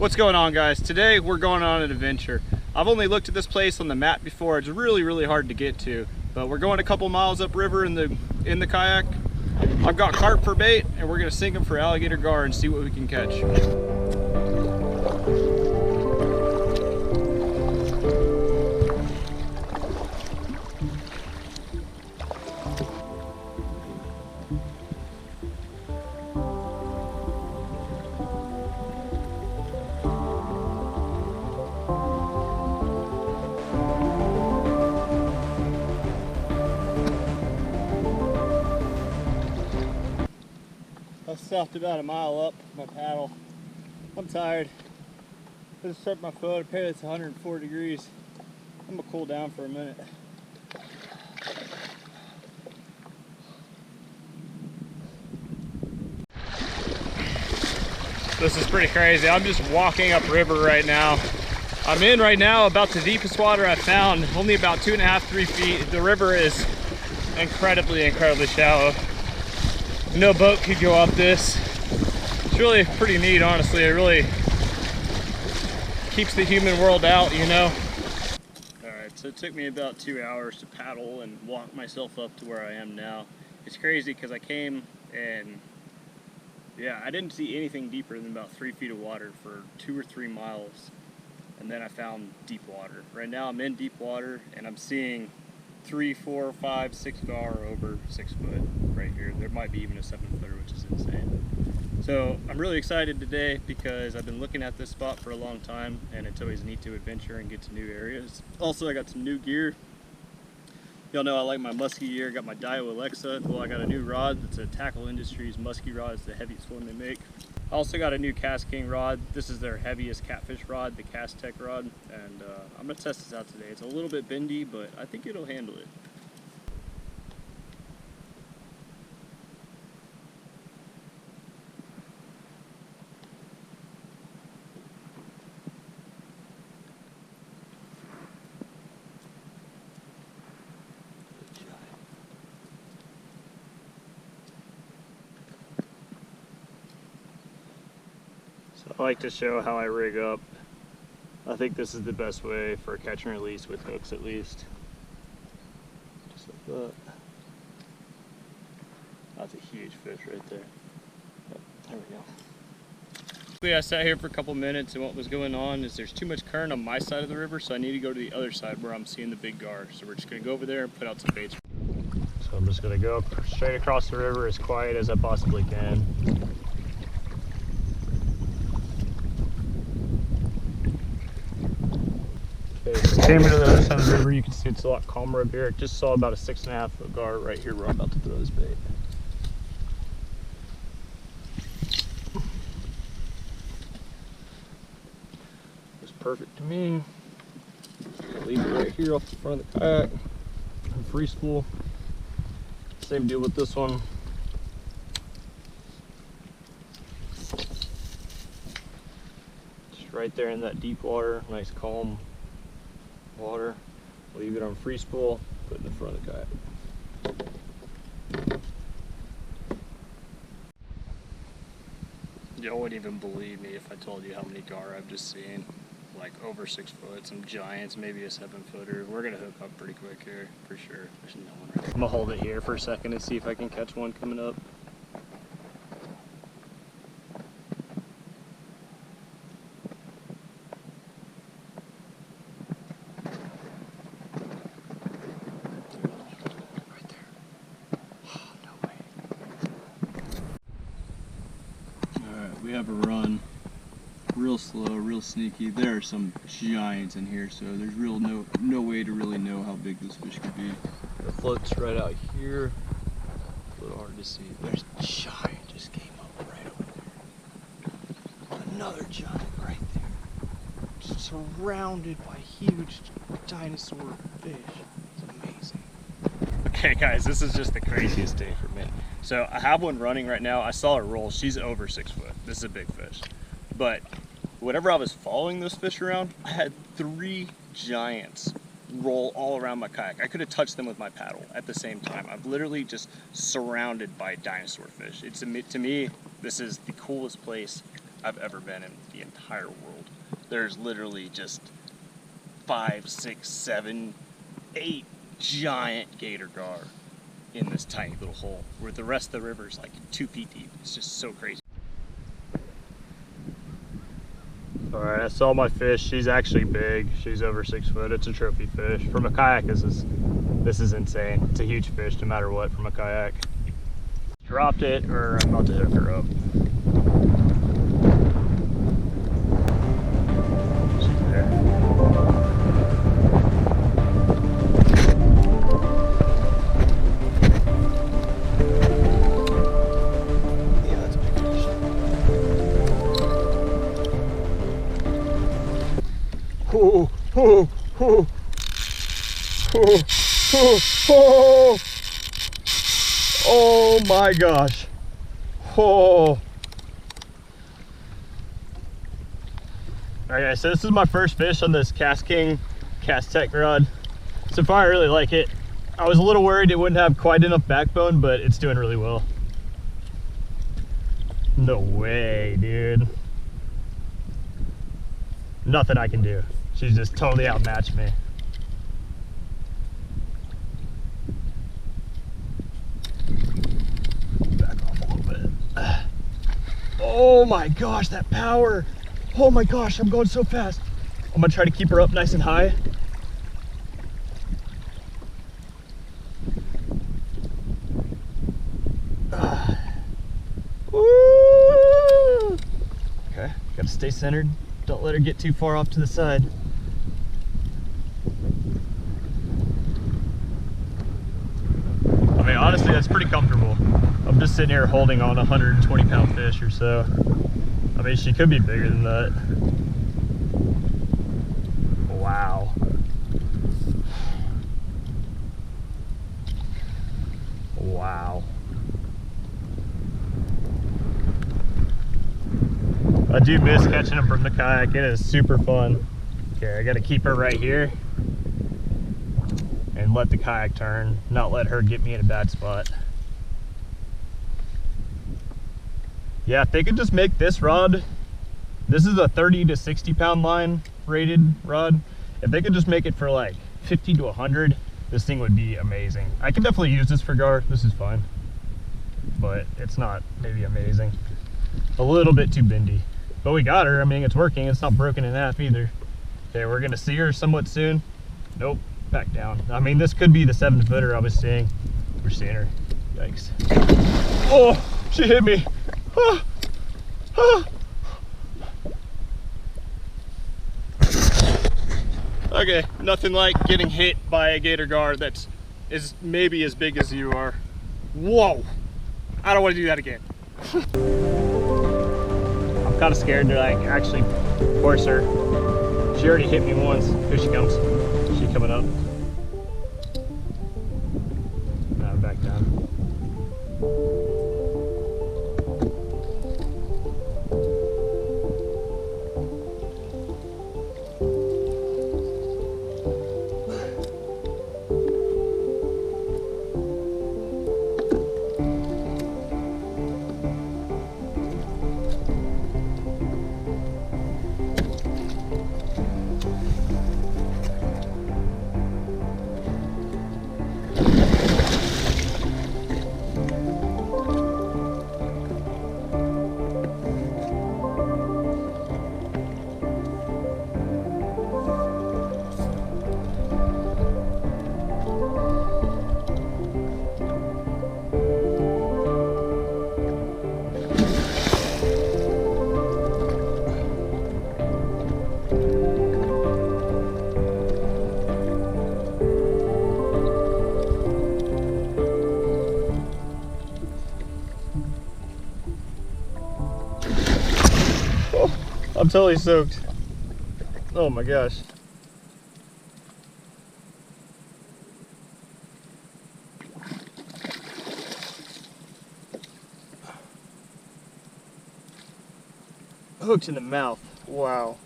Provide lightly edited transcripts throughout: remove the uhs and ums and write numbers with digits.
What's going on, guys? Today we're going on an adventure. I've only looked at this place on the map before. It's really hard to get to, but we're going a couple miles upriver in the kayak. I've got carp for bait, and we're gonna sink them for alligator gar and see what we can catch. I stopped about a mile up my paddle. I'm tired. I just struck my foot. Apparently it's 104 degrees. I'm gonna cool down for a minute. This is pretty crazy. I'm just walking upriver right now. I'm in right now about the deepest water I've found, only about 2.5, 3 feet. The river is incredibly shallow. No boat could go up this. It's really pretty neat, honestly. It really keeps the human world out, you know? All right, so it took me about 2 hours to paddle and walk myself up to where I am now. It's crazy because I came and yeah, I didn't see anything deeper than about 3 feet of water for 2 or 3 miles. And then I found deep water. Right now I'm in deep water and I'm seeing 3, 4, 5, 6 gar over 6 foot right here. There might be even a 7-footer, which is insane. So I'm really excited today because I've been looking at this spot for a long time, and it's always neat to adventure and get to new areas. Also, I got some new gear. Y'all know I like my musky gear. Got my Dio Alexa. Well, I got a new rod. It's a Tackle Industries musky rod. It's the heaviest one they make. I also got a new Cast King rod. This is their heaviest catfish rod, the Cast Tech rod, and I'm gonna test this out today. It's a little bit bendy, but I think it'll handle it. I like to show how I rig up. I think this is the best way for catch and release with hooks, at least. Just like that. That's a huge fish right there. Yep, there we go. I sat here for a couple minutes, and what was going on is there's too much current on my side of the river, so I need to go to the other side where I'm seeing the big gar. So we're just gonna go over there and put out some baits. So I'm just gonna go straight across the river as quiet as I possibly can. Came into the other side of the river, you can see it's a lot calmer up here. I just saw about a 6.5 foot gar right here where I'm about to throw this bait. It's perfect to me. I'll leave it right here off the front of the kayak and free spool. Same deal with this one. Just right there in that deep water, nice calm water. Leave it on free spool, put it in the front of the kayak. Y'all wouldn't even believe me if I told you how many gar I've just seen. Like over 6 foot, some giants, maybe a 7-footer. We're gonna hook up pretty quick here, for sure. There's no one right there. I'm gonna hold it here for a second and see if I can catch one coming up. We have a run, real slow, real sneaky. There are some giants in here, so there's no way to really know how big this fish could be. The float's right out here. A little hard to see. There's a giant just came up right over there. Another giant right there. Just surrounded by huge dinosaur fish. It's amazing. Okay guys, this is just the craziest day for me. So I have one running right now. I saw her roll. She's over 6 foot. This is a big fish. But whenever I was following those fish around, I had 3 giants roll all around my kayak. I could have touched them with my paddle at the same time. I'm literally just surrounded by dinosaur fish. To me, this is the coolest place I've ever been in the entire world. There's literally just 5, 6, 7, 8 giant gator gar in this tiny little hole, where the rest of the river is like 2 feet deep. It's just so crazy. Alright, I saw my fish. She's actually big. She's over 6 foot. It's a trophy fish. From a kayak, this is insane. It's a huge fish no matter what from a kayak. Dropped it, or I'm about to hook her up. She's there. Yeah, that's a big fish. Oh, oh, oh. Oh, oh, oh. Oh my gosh. Oh. Alright guys, so this is my first fish on this Cast King Cast Tech rod. So far I really like it. I was a little worried it wouldn't have quite enough backbone, but it's doing really well. No way, dude. Nothing I can do. She's just totally outmatched me. Oh my gosh, that power. Oh my gosh, I'm going so fast. I'm gonna try to keep her up nice and high. Woo! Okay, gotta stay centered. Don't let her get too far off to the side. I mean, honestly, that's pretty comfortable. I'm just sitting here holding on a 120-pound fish or so. I mean, she could be bigger than that. Wow. Wow. I do miss catching them from the kayak. It is super fun. Okay, I gotta keep her right here and let the kayak turn, not let her get me in a bad spot. Yeah, if they could just make this rod, this is a 30 to 60 pound line rated rod. If they could just make it for like 50 to 100, this thing would be amazing. I can definitely use this for gar. This is fine, but it's not maybe amazing. A little bit too bendy, but we got her. I mean, it's working. It's not broken in half either. Okay, we're gonna see her somewhat soon. Nope, back down. I mean, this could be the 7-footer I was seeing. We're seeing her. Yikes. Oh, she hit me. Ah, ah. Okay, nothing like getting hit by a gator gar that's maybe as big as you are. Whoa! I don't want to do that again. I'm kind of scared to like actually force her. She already hit me once. Here she comes. She coming up. Now back down. I'm totally soaked. Oh my gosh. Hooked in the mouth. Wow.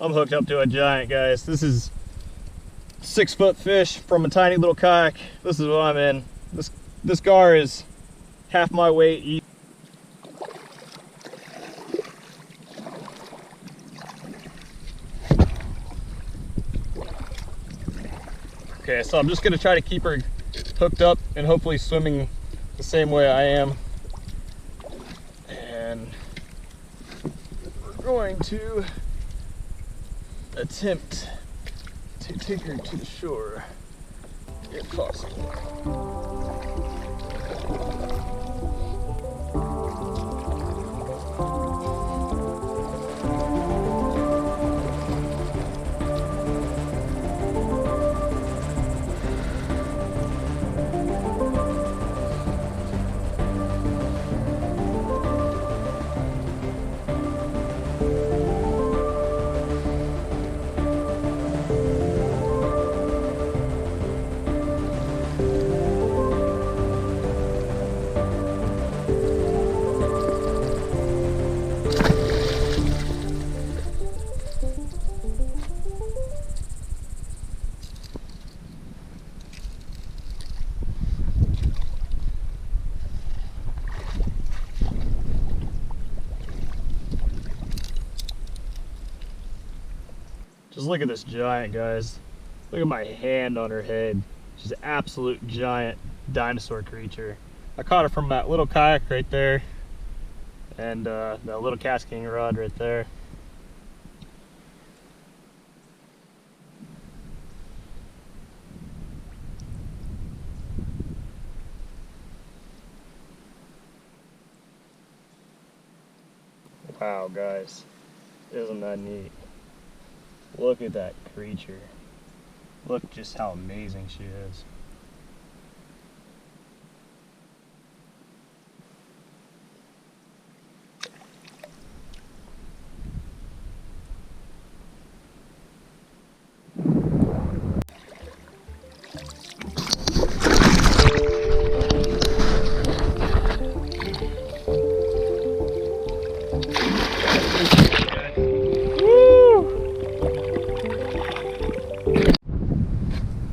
I'm hooked up to a giant, guys. This is 6-foot fish from a tiny little kayak. This is what I'm in. This gar is half my weight each. Okay, so I'm just gonna try to keep her hooked up and hopefully swimming the same way I am. And we're going to attempt to take her to the shore if possible. Just look at this giant, guys. Look at my hand on her head. She's an absolute giant dinosaur creature. I caught her from that little kayak right there, and that little casting rod right there. Wow, guys, isn't that neat? Look at that creature. Look just how amazing she is.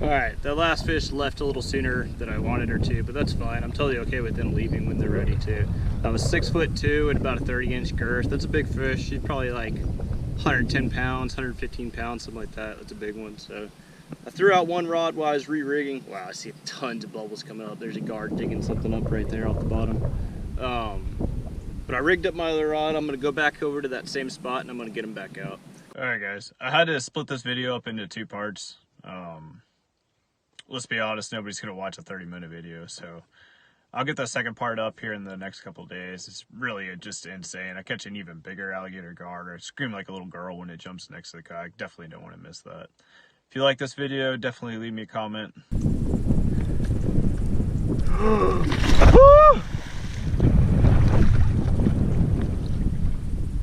Alright, the last fish left a little sooner than I wanted her to, but that's fine. I'm totally okay with them leaving when they're ready to. That was 6'2" and about a 30-inch girth. That's a big fish. She's probably like 110 pounds, 115 pounds, something like that. That's a big one. So I threw out one rod while I was re-rigging. Wow, I see tons of bubbles coming up. There's a guard digging something up right there off the bottom. But I rigged up my other rod. I'm gonna go back over to that same spot and I'm gonna get them back out. Alright guys, I had to split this video up into 2 parts. Let's be honest, nobody's gonna watch a 30-minute video, so I'll get the second part up here in the next couple of days. It's really just insane. I catch an even bigger alligator gar. I scream like a little girl when it jumps next to the kayak. Definitely don't want to miss that. If you like this video, definitely leave me a comment.